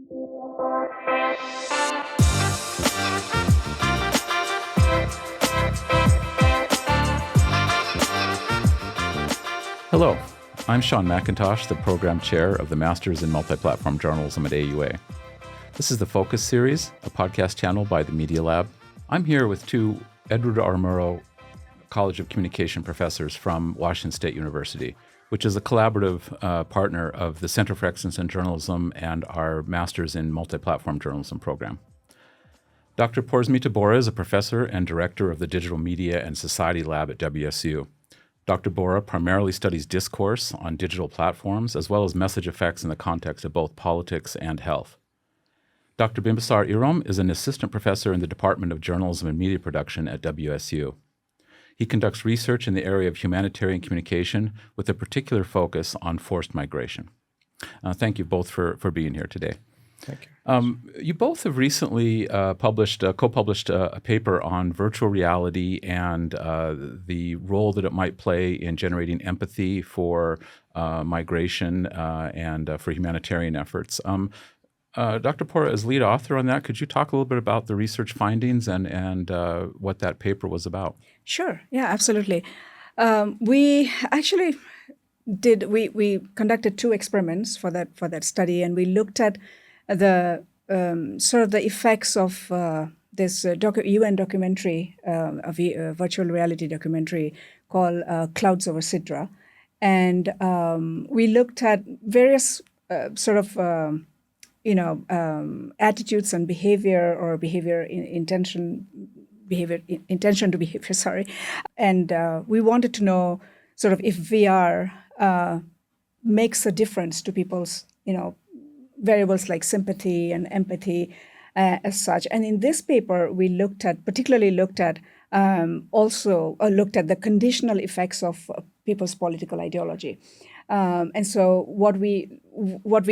Hello, I'm Shawn McIntosh, the Program Chair of the Masters in Multiplatform Journalism at AUA. This is the Focus Series, a podcast channel by the Media Lab. I'm here with two Edward R. Murrow College of Communication professors from Washington State University, which is a collaborative partner of the Center for Excellence in Journalism and our Masters in Multiplatform Journalism program. Dr. Porismita Borah is a professor and director of the Digital Media and Society Lab at WSU. Dr. Borah primarily studies discourse on digital platforms as well as message effects in the context of both politics and health. Dr. Bimbisar Irom is an assistant professor in the Department of Journalism and Media Production at WSU. He conducts research in the area of humanitarian communication with a particular focus on forced migration. Thank you both for being here today. Thank you. You both have recently co-published a paper on virtual reality and the role that it might play in generating empathy for migration and for humanitarian efforts. Dr. Borah, as lead author on that, could you talk a little bit about the research findings and what that paper was about? Sure. Yeah, absolutely. We actually we conducted two experiments for that study, and we looked at the sort of the effects of this UN documentary, a virtual reality documentary called Clouds Over Sidra. And we looked at various attitudes and behavior or intention to behavior, sorry. And we wanted to know sort of if VR makes a difference to people's, variables like sympathy and empathy as such. And in this paper, we particularly looked at the conditional effects of people's political ideology. And so what we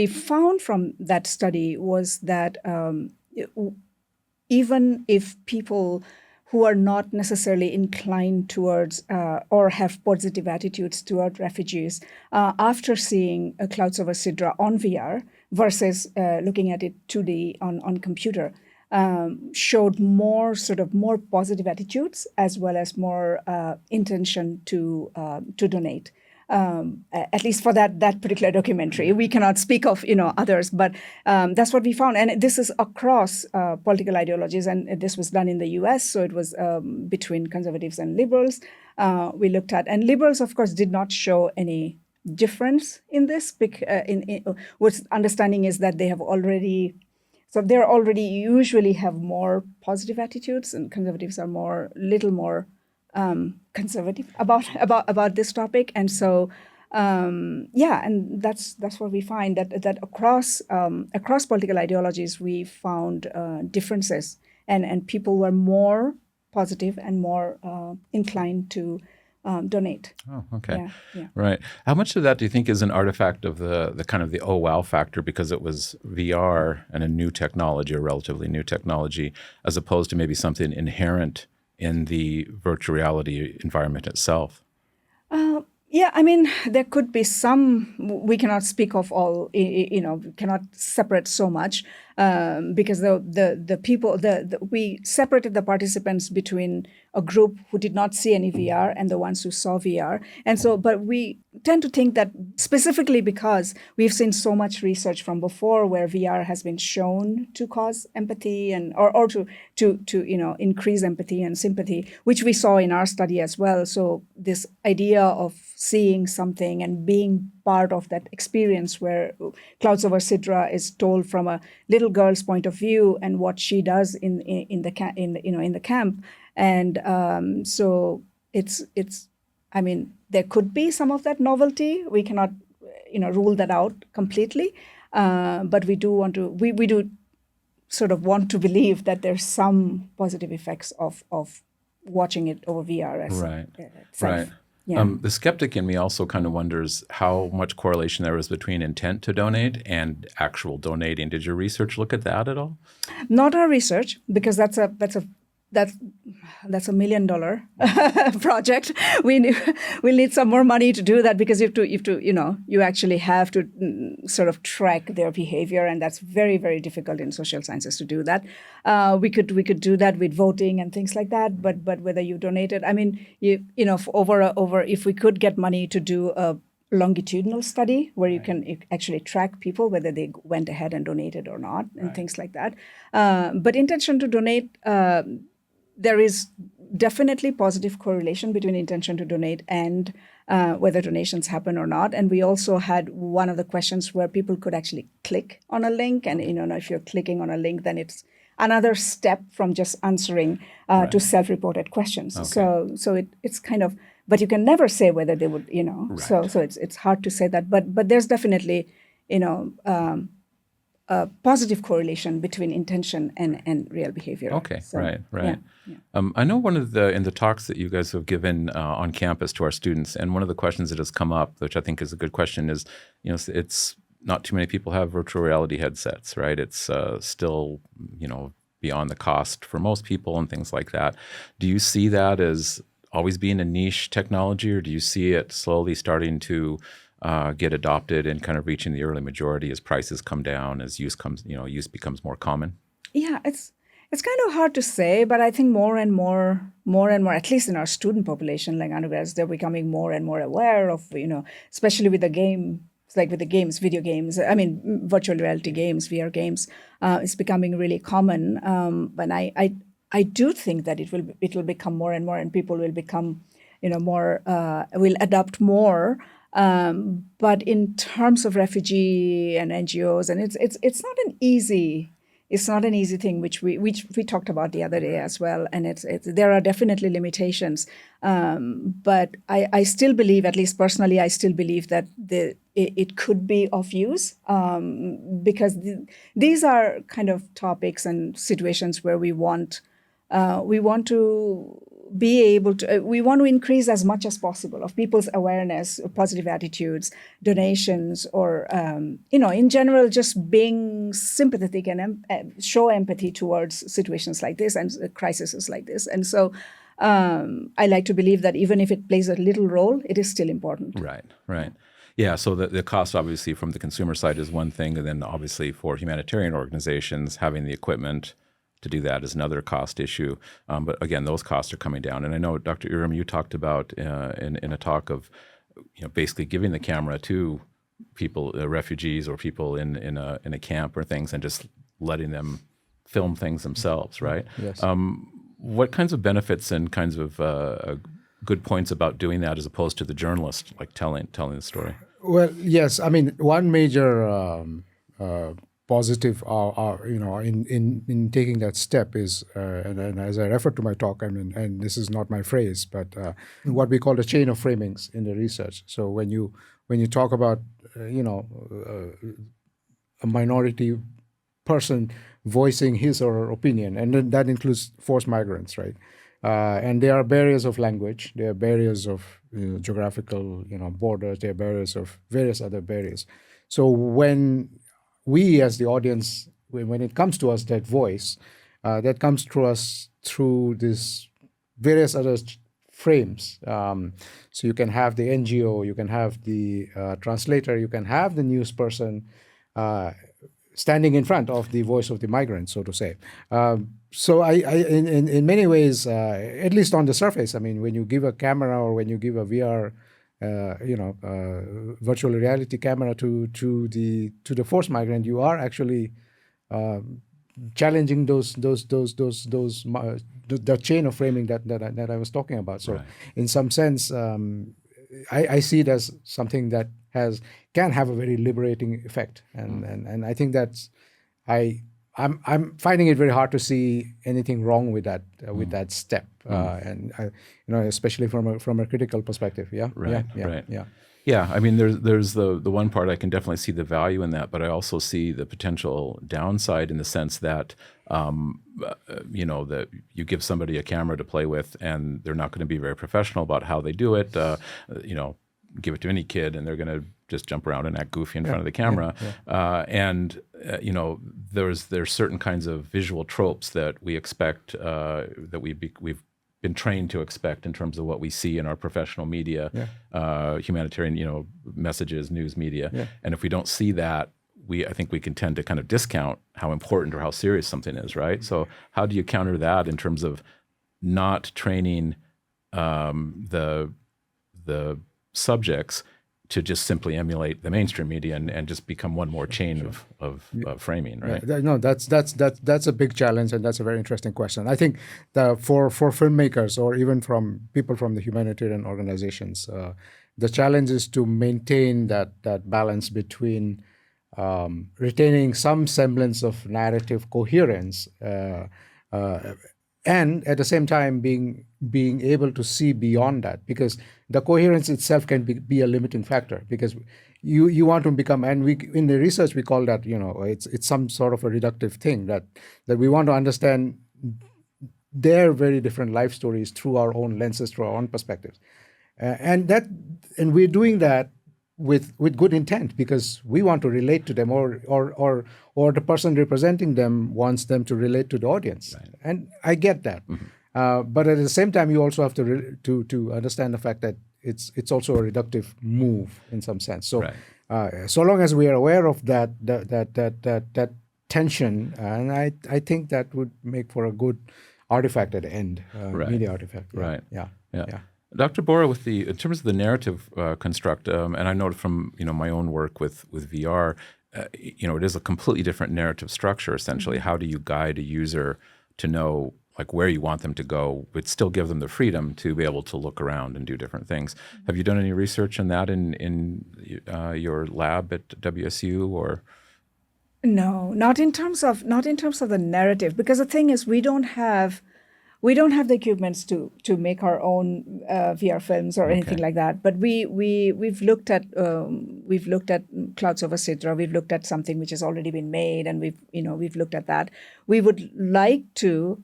found from that study was that even if people who are not necessarily inclined towards or have positive attitudes toward refugees, after seeing Clouds Over Sidra on VR versus looking at it 2D on computer, showed more positive attitudes as well as more intention to donate. At least for that particular documentary. We cannot speak of others, but that's what we found. And this is across political ideologies, and this was done in the US, so it was between conservatives and liberals we looked at. And liberals, of course, did not show any difference in this. What's understanding is that they already usually have more positive attitudes, and conservatives are little more conservative about this topic. And so and that's what we find, that across political ideologies we found differences, and people were more positive and more inclined to donate. Oh, okay. Yeah. Right. How much of that do you think is an artifact of the kind of the oh wow factor because it was VR and a new technology, a relatively new technology, as opposed to maybe something inherent in the virtual reality environment itself? There could be some. We cannot speak of all. Cannot separate so much because the people. We separated the participants between a group who did not see any VR and the ones who saw VR. And so, but we tend to think that specifically because we've seen so much research from before where VR has been shown to cause empathy or to increase empathy and sympathy, which we saw in our study as well. So this idea of seeing something and being part of that experience where Clouds Over Sidra is told from a little girl's point of view and what she does in the camp. And so it's there could be some of that novelty. We cannot rule that out completely, but we do sort of want to believe that there's some positive effects of watching it over VR. Right. Yeah. The skeptic in me also kind of wonders how much correlation there is between intent to donate and actual donating. Did your research look at that at all? Not our research, because that's a that's $1 million project. We'll need some more money to do that, because you actually have to sort of track their behavior, and that's very, very difficult in social sciences to do that. We could do that with voting and things like that, but whether you donate it, I mean, if we could get money to do a longitudinal study where you can actually track people, whether they went ahead and donated or not, and things like that. But intention to donate, there is definitely positive correlation between intention to donate and whether donations happen or not. And we also had one of the questions where people could actually click on a link, and if you're clicking on a link, then it's another step from just answering to self-reported questions. Okay. So it's kind of, but you can never say whether they would, So it's hard to say that, but there's definitely a positive correlation between intention and real behavior. Okay, so, right. Yeah. I know in the talks that you guys have given on campus to our students, and one of the questions that has come up, which I think is a good question, is it's not too many people have virtual reality headsets, right? It's still beyond the cost for most people and things like that. Do you see that as always being a niche technology, or do you see it slowly starting to get adopted and kind of reaching the early majority as prices come down, as use becomes more common? Yeah, it's kind of hard to say, but I think more and more, at least in our student population, like undergrads, they're becoming more and more aware of, especially with the game, like with the games, video games, I mean, virtual reality games, VR games, it's becoming really common. And I do think that it will become more and more, and people will become, will adopt more. But in terms of refugee and NGOs, and it's not an easy thing, which we talked about the other day as well. And there are definitely limitations. But I still believe, at least personally, I still believe that it could be of use, because these are kind of topics and situations where we want to be able to, we want to increase as much as possible of people's awareness, positive attitudes, donations, or, in general, just being sympathetic and show empathy towards situations like this and crises like this. And so I like to believe that even if it plays a little role, it is still important. Right. Yeah, so the cost obviously from the consumer side is one thing, and then obviously for humanitarian organizations, having the equipment to do that is another cost issue. But again, those costs are coming down. And I know, Dr. Irom, you talked about in a talk of basically giving the camera to people, refugees or people in a camp or things, and just letting them film things themselves, right? Yes. What kinds of benefits and kinds of good points about doing that as opposed to the journalist, like telling the story? Well, yes. I mean, one major positive, in taking that step is, and as I refer to my talk, I mean, and this is not my phrase, but what we call the chain of framings in the research. So when you talk about, a minority person voicing his or her opinion, and then that includes forced migrants, right? And there are barriers of language, there are barriers of geographical, borders, there are barriers of various other barriers. So when we as the audience, when it comes to us, that voice, that comes to us through this various other frames. So you can have the NGO, you can have the translator, you can have the news person standing in front of the voice of the migrant, so to say. So I in many ways, at least on the surface, I mean, when you give a camera or when you give a VR virtual reality camera to the forced migrant, you are actually challenging the chain of framing that I was talking about. So, right. In some sense, I see it as something that can have a very liberating effect, and I think that's I'm finding it very hard to see anything wrong with that step, and especially from a critical perspective. Yeah, right. Yeah, I mean, there's the one part I can definitely see the value in that, but I also see the potential downside in the sense that that you give somebody a camera to play with, and they're not going to be very professional about how they do it. Give it to any kid, and they're going to just jump around and act goofy in front of the camera. And there's certain kinds of visual tropes that we expect that we've been trained to expect in terms of what we see in our professional media, humanitarian, messages, news media, and if we don't see that, I think we can tend to kind of discount how important or how serious something is, right? So how do you counter that in terms of not training the subjects to just simply emulate the mainstream media and just become one more chain of framing, right? No, that's a big challenge, and that's a very interesting question. I think for filmmakers or even from people from the humanitarian organizations, the challenge is to maintain that balance between retaining some semblance of narrative coherence and at the same time being able to see beyond that, because the coherence itself can be a limiting factor, because you want to become, and we in the research we call that it's some sort of a reductive thing that we want to understand their very different life stories through our own lenses, through our own perspectives, and we're doing that with good intent, because we want to relate to them, or the person representing them wants them to relate to the audience, right. And I get that. But at the same time, you also have to understand the fact that it's also a reductive move in some sense. So so long as we are aware of that tension, and I think that would make for a good artifact at the end, media artifact. Yeah. Dr. Borah, in terms of the narrative construct, and I know from my own work with VR, it is a completely different narrative structure. Essentially, how do you guide a user to know where you want them to go, but still give them the freedom to be able to look around and do different things? Have you done any research on that in your lab at WSU or? No, not in terms of the narrative, because the thing is we don't have the equipments to make our own VR films or anything like that. But we've looked at Clouds Over Sidra. We've looked at something which has already been made, and we've looked at that. We would like to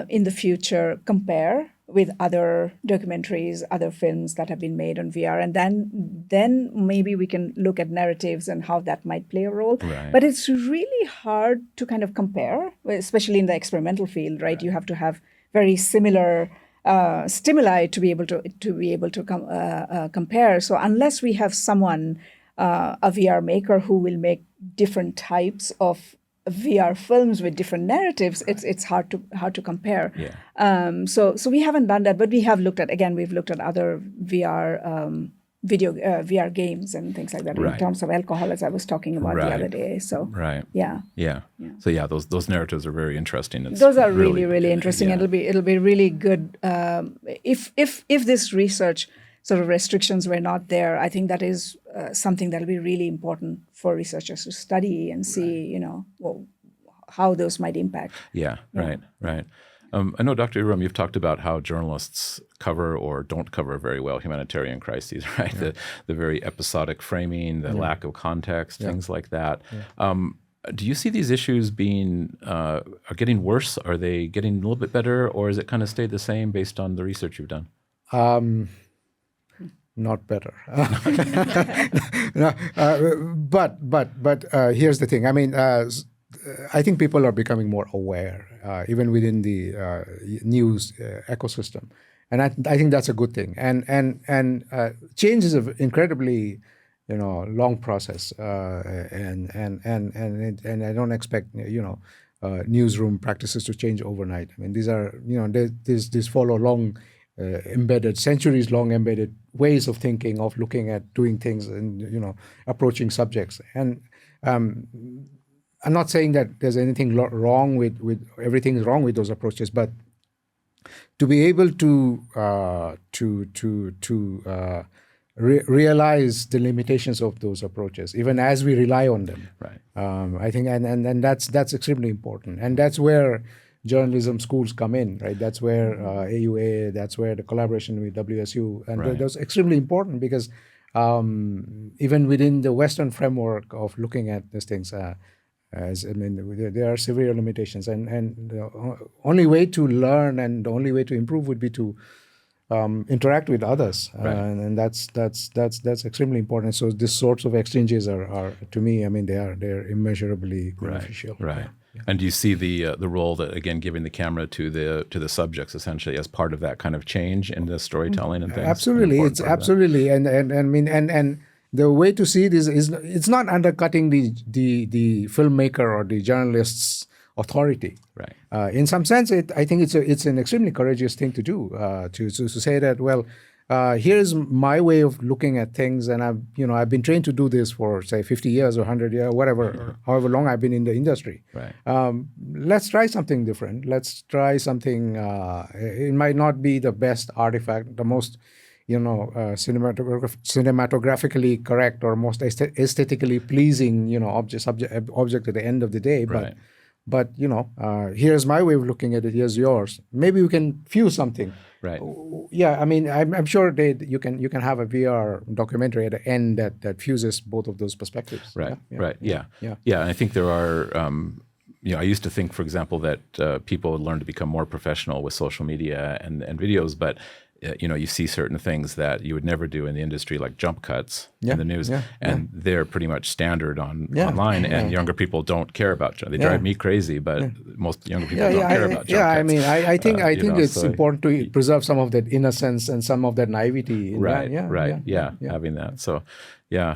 in the future compare with other documentaries, other films that have been made on VR, and then maybe we can look at narratives and how that might play a role. Right. But it's really hard to kind of compare, especially in the experimental field, right? You have to have very similar stimuli to be able to compare. So unless we have someone, a VR maker who will make different types of VR films with different narratives, it's hard to compare. Yeah. So we haven't done that, but we've looked at other VR VR games and things like that in terms of alcohol, as I was talking about the other day. So yeah. So those narratives are very interesting. Those are really interesting. It'll be really good if this research sort of restrictions were not there. I think that is something that'll be really important for researchers to study and see, how those might impact. Right. I know, Dr. Irom, you've talked about how journalists cover or don't cover very well humanitarian crises, right? Yeah. The very episodic framing, the lack of context, things like that. Yeah. Do you see these issues are getting worse? Are they getting a little bit better, or has it kind of stayed the same based on the research you've done? Not better. No, but here's the thing. I mean, I think people are becoming more aware, even within the news ecosystem, and I think that's a good thing. And change is an incredibly, long process, and I don't expect newsroom practices to change overnight. I mean, these are these follow long. Centuries-long embedded ways of thinking, of looking at doing things, and approaching subjects. And I'm not saying that there's anything wrong with everything's wrong with those approaches, but to be able to realize the limitations of those approaches, even as we rely on them, I think, and that's extremely important, and that's where journalism schools come in, right? That's where AUA, that's where the collaboration with WSU, and that's extremely important, because even within the Western framework of looking at these things, there are severe limitations, and the only way to learn and the only way to improve would be to interact with others, Right. and that's extremely important. So these sorts of exchanges are to me, I mean, they're immeasurably beneficial. Right. And do you see the role that, again, giving the camera to the subjects essentially as part of that kind of change in the storytelling and things? Absolutely, it's absolutely, and I mean, and the way to see it is it's not undercutting the filmmaker or the journalist's authority. Right. In some sense, I think it's an extremely courageous thing to do, to say that, well, here's my way of looking at things, and I've been trained to do this for, say, 50 years or 100 years, whatever, or however long I've been in the industry. Right. Let's try something different. Let's try something. It might not be the best artifact, the most, cinematographically correct or most aesthetically pleasing, object at the end of the day, but. Right. But here's my way of looking at it. Here's yours. Maybe we can fuse something. Right. Yeah, I mean, I'm sure you can have a VR documentary at the end that fuses both of those perspectives. Right. Yeah. Right. Yeah. And I think there are. I used to think, for example, that people would learn to become more professional with social media and videos, but you see certain things that you would never do in the industry, like jump cuts in the news, and they're pretty much standard online, and younger people don't care about jump. They drive me crazy, but most younger people don't care about jump cuts. Yeah, I mean, I think it's important to preserve some of that innocence and some of that naivety. Right, having that. So,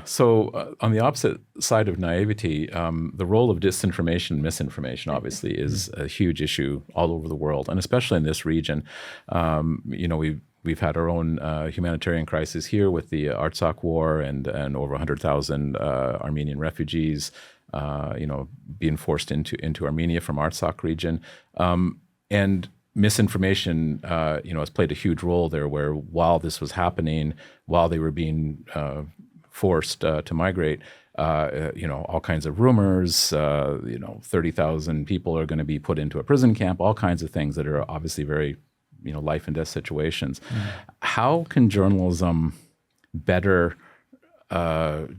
So on the opposite side of naivety, the role of disinformation, misinformation, obviously, is a huge issue all over the world, and especially in this region. We've had our own humanitarian crisis here with the Artsakh war and over 100,000 Armenian refugees, being forced into Armenia from Artsakh region, and misinformation, has played a huge role there. Where while this was happening, while they were being forced to migrate, all kinds of rumors, 30,000 people are going to be put into a prison camp, all kinds of things that are obviously very, life and death situations. How can journalism better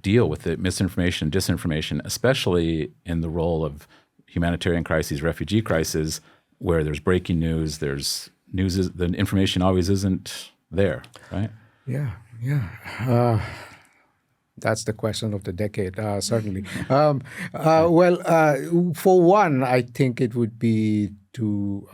deal with the misinformation, disinformation, especially in the role of humanitarian crises, refugee crises, where there's breaking news, the information always isn't there, right? Yeah. That's the question of the decade, certainly. For one, I think it would be to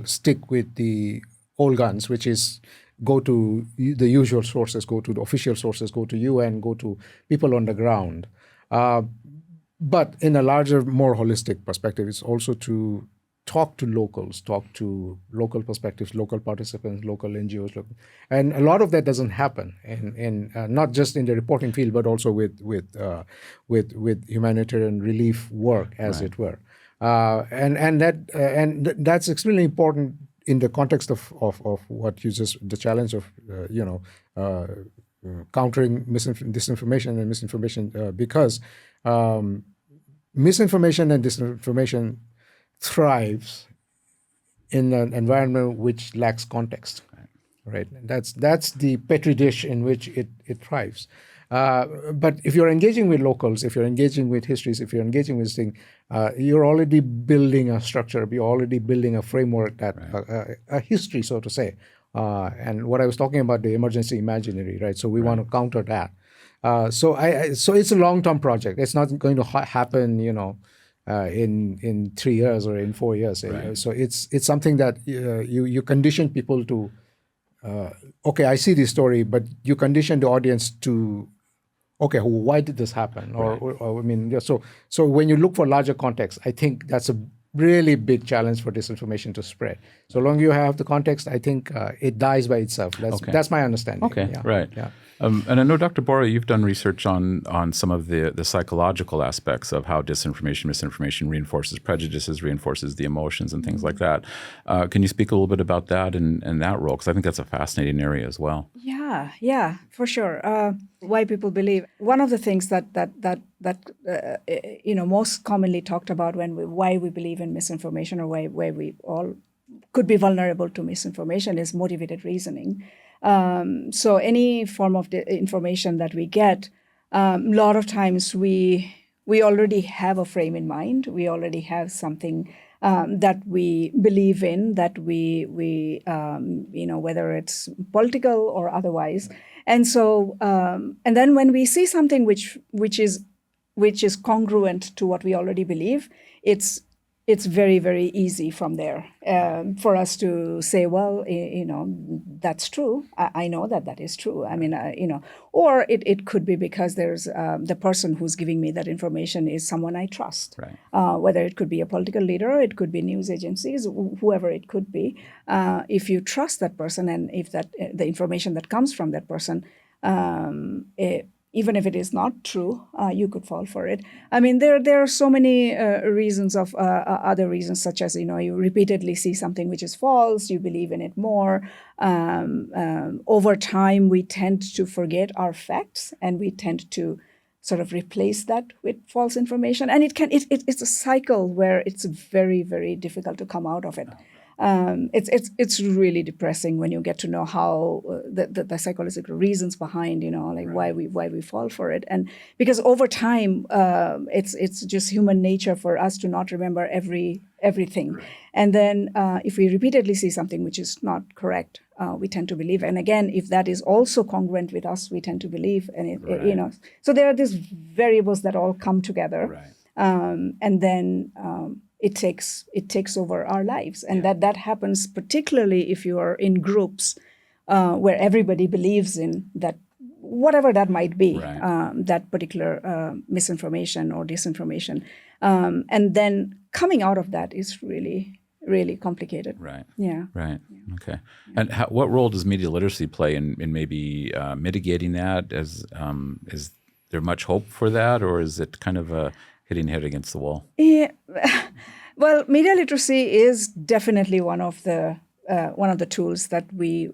stick with the old guns, which is go to the usual sources, go to the official sources, go to UN, go to people on the ground. But in a larger, more holistic perspective, it's also to talk to locals, talk to local perspectives, local participants, local NGOs, and a lot of that doesn't happen, and not just in the reporting field, but also with humanitarian relief work, as it were, and that's extremely important in the context of what uses the challenge of countering disinformation and misinformation, because misinformation and disinformation thrives in an environment which lacks context, right? That's the petri dish in which it thrives. But if you're engaging with locals, if you're engaging with histories, if you're engaging with things, you're already building a structure. You're already building a framework, that a history, so to say. And what I was talking about, the emergency imaginary, right? So we want to counter that. So it's a long-term project. It's not going to happen, in 3 years or in 4 years. Right. So it's something that you condition people to. Okay, I see this story, but you condition the audience to. Okay, why did this happen? Or I mean, so when you look for larger context, I think that's a really big challenge for disinformation to spread. So long you have the context, I think it dies by itself. That's my understanding. Okay, yeah. right. Yeah. And I know, Dr. Borah, you've done research on some of the psychological aspects of how disinformation, misinformation reinforces prejudices, reinforces the emotions and things like that. Can you speak a little bit about that and that role? Because I think that's a fascinating area as well. Yeah, for sure. Why people believe. One of the things that most commonly talked about why we believe in misinformation, or why we all could be vulnerable to misinformation, is motivated reasoning. So any form of information that we get, a lot of times we already have a frame in mind. We already have something that we believe in, that we whether it's political or otherwise. And so, and then when we see something which is congruent to what we already believe, it's very, very easy from there for us to say, well, that's true. I know that is true. I mean, or it could be because there's the person who's giving me that information is someone I trust. Right. Whether it could be a political leader, it could be news agencies, whoever it could be. If you trust that person, and if the information that comes from that person, even if it is not true, you could fall for it. I mean, there are so many reasons of other reasons, such as, you repeatedly see something which is false, you believe in it more. Over time, we tend to forget our facts, and we tend to sort of replace that with false information. And it's a cycle where it's very, very difficult to come out of it. It's really depressing when you get to know how the psychological reasons behind, Right. why we fall for it. And because over time, it's just human nature for us to not remember everything. Right. And then if we repeatedly see something which is not correct, we tend to believe. And again, if that is also congruent with us, we tend to believe. And Right. so there are these variables that all come together. Right. And then it takes over our lives, and that happens particularly if you are in groups where everybody believes in that, whatever that might be, Right. that particular misinformation or disinformation, and then coming out of that is really, really complicated. Right. Yeah. Right. Okay. And what role does media literacy play in maybe mitigating that? Is there much hope for that, or is it kind of hitting head against the wall? Yeah. Well, media literacy is definitely one of the tools that we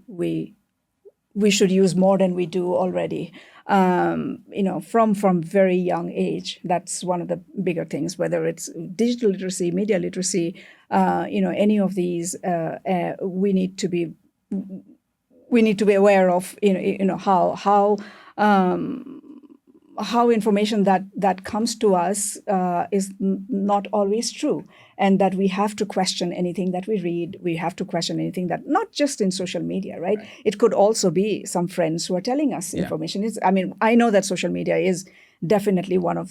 should use more than we do already. From very young age, that's one of the bigger things. Whether it's digital literacy, media literacy, any of these, we need to be aware of. How information that comes to us is not always true, and that we have to question anything that we read. We have to question anything that, not just in social media, right? It could also be some friends who are telling us information. I know that social media is definitely one of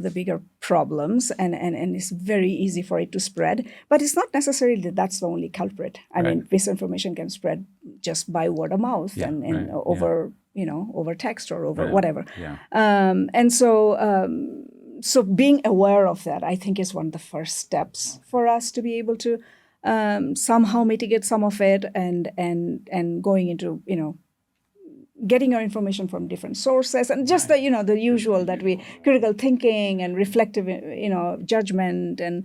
the bigger problems, and it's very easy for it to spread. But it's not necessarily that that's the only culprit. I mean, misinformation can spread just by word of mouth and over over text or over whatever. Yeah. And so being aware of that, I think, is one of the first steps for us to be able to somehow mitigate some of it, and going into getting our information from different sources, and just the usual that we critical thinking and reflective judgment, and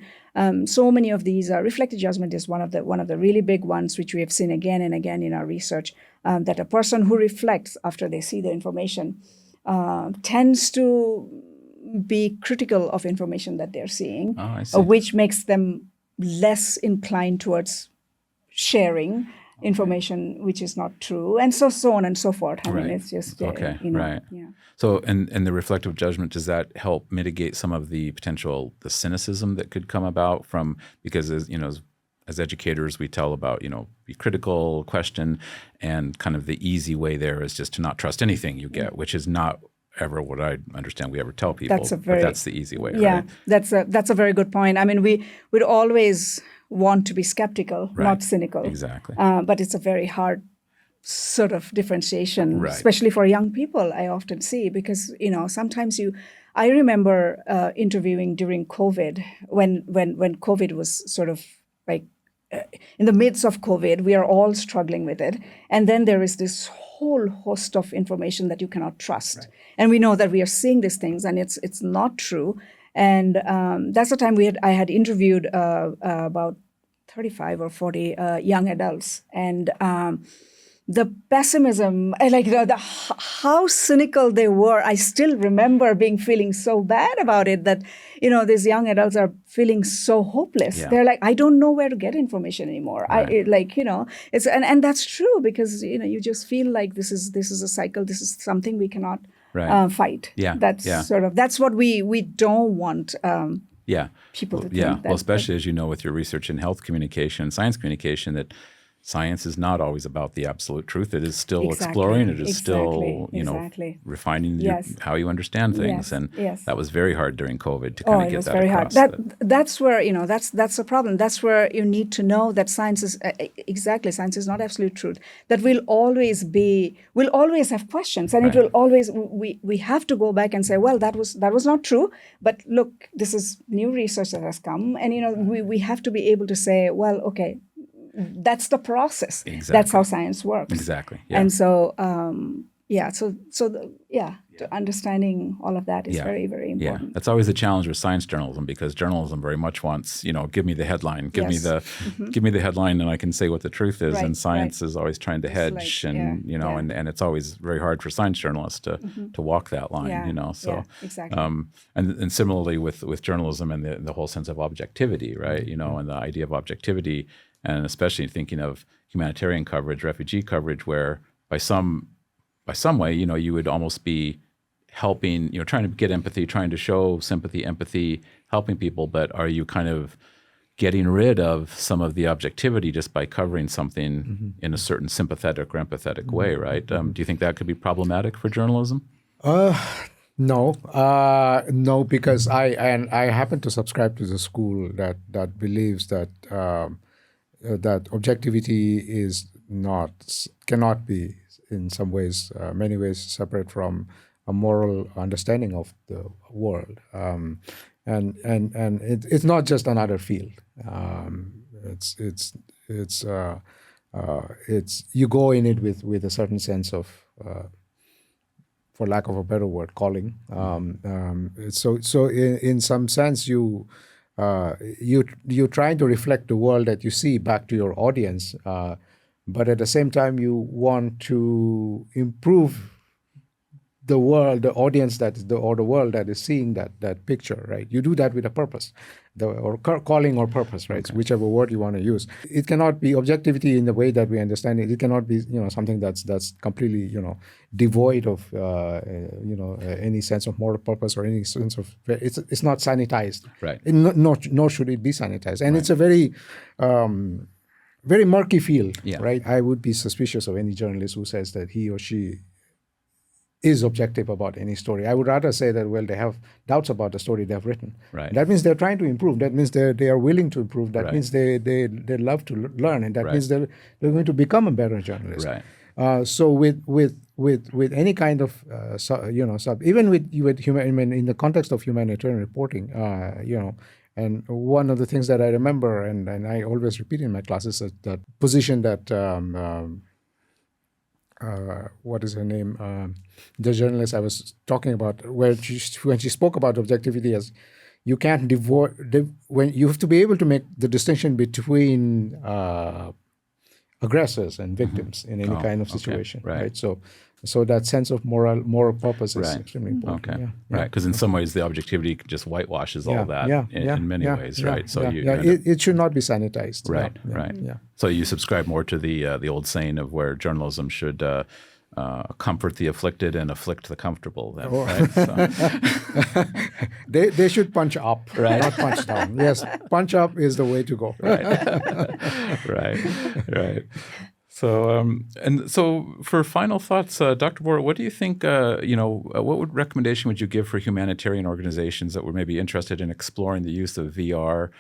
so many of these reflective judgment is one of the really big ones, which we have seen again and again in our research, that a person who reflects after they see the information tends to be critical of information that they're seeing, I see. which makes them less inclined towards sharing information which is not true, and so on and so forth. I mean, it's just right. Yeah. So, and the reflective judgment, does that help mitigate some of the the cynicism that could come about from, because as educators, we tell about, be critical, question, and kind of the easy way there is just to not trust anything you get, which is not ever what I understand we ever tell people. But that's the easy way, yeah, right? That's a very good point. I mean, we'd always want to be skeptical, not cynical. Exactly. But it's a very hard sort of differentiation, Right. especially for young people, I often see, because, sometimes I remember interviewing during COVID, when COVID was sort of like in the midst of COVID, we are all struggling with it. And then there is this whole host of information that you cannot trust. Right. And we know that we are seeing these things, and it's not true. And that's the time I had interviewed about 35 or 40 young adults, and the pessimism, like how cynical they were. I still remember feeling so bad about it, that these young adults are feeling so hopeless. Yeah. They're like, I don't know where to get information anymore. Right. It's and that's true, because you just feel like this is a cycle. This is something we cannot fight. Yeah. That's what we don't want people to think Yeah, that. well, especially as you know with your research in health communication, science communication, that science is not always about the absolute truth. It is still exploring. It is still, refining how you understand things. And that was very hard during COVID to kind of get that across. That's where, that's the problem. That's where you need to know that science is, science is not absolute truth. That we'll always have questions. And it will always, we have to go back and say, well, that was not true. But look, this is new research that has come. And, we have to be able to say, well, okay, that's the process. Exactly. That's how science works. Exactly. Yeah. And so, understanding all of that is very, very important. Yeah, that's always a challenge with science journalism, because journalism very much wants, give me the headline, give me the headline, and I can say what the truth is. And science is always trying to hedge, and it's always very hard for science journalists to walk that line. So exactly. And similarly with journalism and the whole sense of objectivity, right? And the idea of objectivity, and especially thinking of humanitarian coverage, refugee coverage, where by some way, you would almost be helping, trying to get empathy, trying to show sympathy, empathy, helping people, but are you kind of getting rid of some of the objectivity just by covering something in a certain sympathetic or empathetic way, right? Do you think that could be problematic for journalism? No, because I happen to subscribe to the school that believes that that objectivity cannot be in some ways, many ways, separate from a moral understanding of the world, and it's not just another field. It's you go in it with a certain sense of, for lack of a better word, calling. So in some sense you're trying to reflect the world that you see back to your audience. But at the same time, you want to improve the world, the audience or the world that is seeing that picture, right? You do that with a purpose, or calling or purpose, right? Okay. Whichever word you want to use. It cannot be objectivity in the way that we understand it. It cannot be, something that's completely, devoid of, any sense of moral purpose or any sense of. It's not sanitized, right? Nor should it be sanitized, and it's a very very murky field, right? I would be suspicious of any journalist who says that he or she is objective about any story. I would rather say that, well, they have doubts about the story they've written. Right. That means they're trying to improve. That means they are willing to improve. That means they love to learn, and that means they're going to become a better journalist. Right. So with any kind of even in the context of humanitarian reporting, and one of the things that I remember, and I always repeat in my classes, is that position that, what is her name? The journalist I was talking about, when she spoke about objectivity as, you can't when you have to be able to make the distinction between aggressors and victims in any kind of situation, right? So that sense of moral purpose is extremely important. Okay. Right, because in some ways the objectivity just whitewashes all that in many ways, right? So it should not be sanitized. Right. Yeah. So you subscribe more to the old saying of where journalism should comfort the afflicted and afflict the comfortable. Then, right? So. They should punch up, not punch down. Yes, punch up is the way to go. Right. So, for final thoughts, Dr. Borah, what do you think? What recommendation would you give for humanitarian organizations that were maybe interested in exploring the use of VR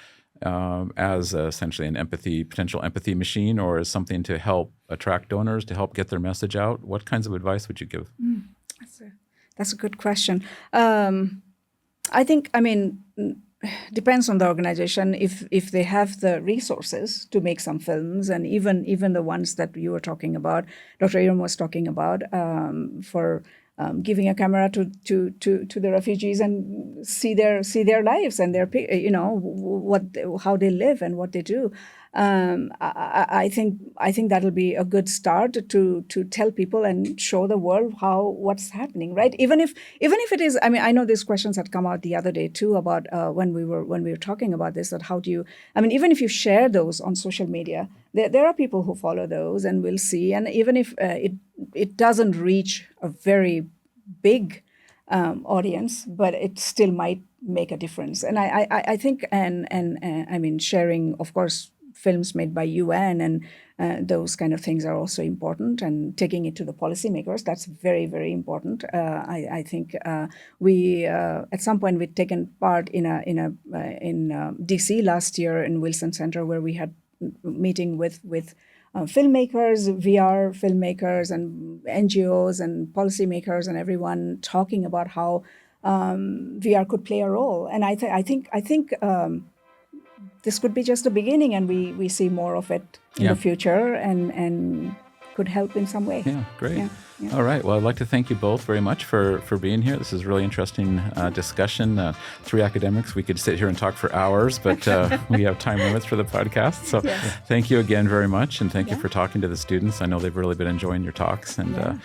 as essentially an potential empathy machine, or as something to help attract donors, to help get their message out? What kinds of advice would you give? That's a good question. Depends on the organization. If they have the resources to make some films, and even the ones that you were talking about, Dr. Irom was talking about, for giving a camera to the refugees and see their lives and their how they live and what they do. I think that'll be a good start to tell people and show the world what's happening, right? Even if it is, I know these questions had come out the other day too about when we were talking about this, that how do you, even if you share those on social media, there are people who follow those and will see, and even if it doesn't reach a very big audience, but it still might make a difference. And I think, and I mean, sharing, of course, films made by UN and those kind of things are also important, and taking it to the policymakers, that's very, very important. I think we at some point we'd taken part in DC last year in Wilson Center, where we had meeting with filmmakers, VR filmmakers, and NGOs and policymakers, and everyone talking about how VR could play a role. And I think this could be just the beginning, and we see more of it in the future, and could help in some way. Yeah, great. Yeah. All right. Well, I'd like to thank you both very much for being here. This is a really interesting discussion. Three academics, we could sit here and talk for hours, but we have time limits for the podcast. So thank you again very much, and thank you for talking to the students. I know they've really been enjoying your talks, and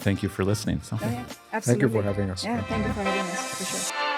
thank you for listening. So. Absolutely. Thank you for having us. Yeah, thank you for having us, for sure.